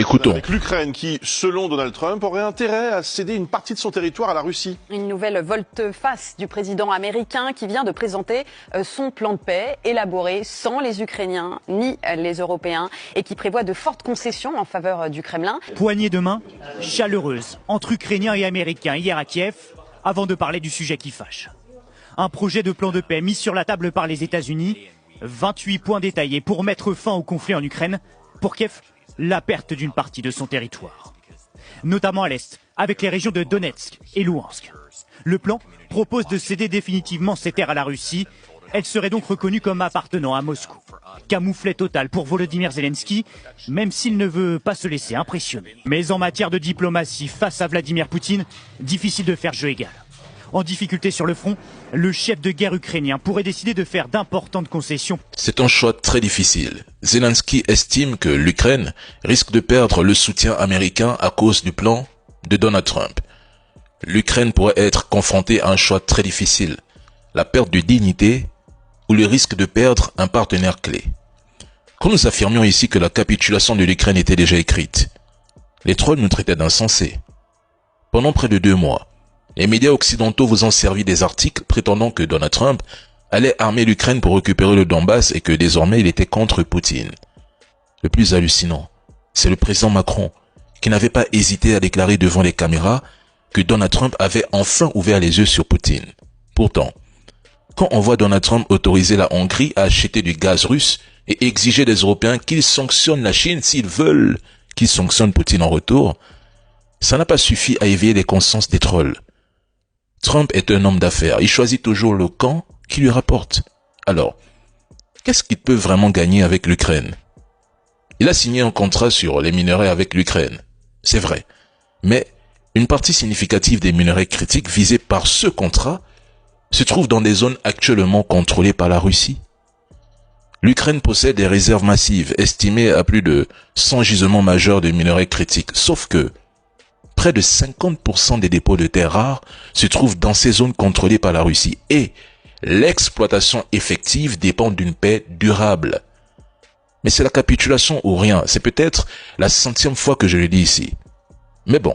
Écoutons. Avec l'Ukraine qui, selon Donald Trump, aurait intérêt à céder une partie de son territoire à la Russie. Une nouvelle volte-face du président américain qui vient de présenter son plan de paix élaboré sans les Ukrainiens ni les Européens et qui prévoit de fortes concessions en faveur du Kremlin. Poignée de main chaleureuse entre Ukrainiens et Américains hier à Kiev avant de parler du sujet qui fâche. Un projet de plan de paix mis sur la table par les États-Unis, 28 points détaillés pour mettre fin au conflit en Ukraine. Pour Kiev, la perte d'une partie de son territoire, notamment à l'est, avec les régions de Donetsk et Louhansk. Le plan propose de céder définitivement ces terres à la Russie. Elles seraient donc reconnues comme appartenant à Moscou. Camouflet total pour Volodymyr Zelensky, même s'il ne veut pas se laisser impressionner. Mais en matière de diplomatie face à Vladimir Poutine, difficile de faire jeu égal. En difficulté sur le front, le chef de guerre ukrainien pourrait décider de faire d'importantes concessions. C'est un choix très difficile. Zelensky estime que l'Ukraine risque de perdre le soutien américain à cause du plan de Donald Trump. L'Ukraine pourrait être confrontée à un choix très difficile. La perte de dignité ou le risque de perdre un partenaire clé. Quand nous affirmions ici que la capitulation de l'Ukraine était déjà écrite, les trolls nous traitaient d'insensés. Pendant près de 2 mois, les médias occidentaux vous ont servi des articles prétendant que Donald Trump allait armer l'Ukraine pour récupérer le Donbass et que désormais il était contre Poutine. Le plus hallucinant, c'est le président Macron qui n'avait pas hésité à déclarer devant les caméras que Donald Trump avait enfin ouvert les yeux sur Poutine. Pourtant, quand on voit Donald Trump autoriser la Hongrie à acheter du gaz russe et exiger des Européens qu'ils sanctionnent la Chine s'ils veulent qu'ils sanctionnent Poutine en retour, ça n'a pas suffi à éveiller les consciences des trolls. Trump est un homme d'affaires, il choisit toujours le camp qui lui rapporte. Alors, qu'est-ce qu'il peut vraiment gagner avec l'Ukraine? Il a signé un contrat sur les minerais avec l'Ukraine, c'est vrai. Mais une partie significative des minerais critiques visés par ce contrat se trouve dans des zones actuellement contrôlées par la Russie. L'Ukraine possède des réserves massives estimées à plus de 100 gisements majeurs de minerais critiques, sauf que près de 50% des dépôts de terres rares se trouvent dans ces zones contrôlées par la Russie et l'exploitation effective dépend d'une paix durable. Mais c'est la capitulation ou rien, c'est peut-être la 100e fois que je le dis ici. Mais bon,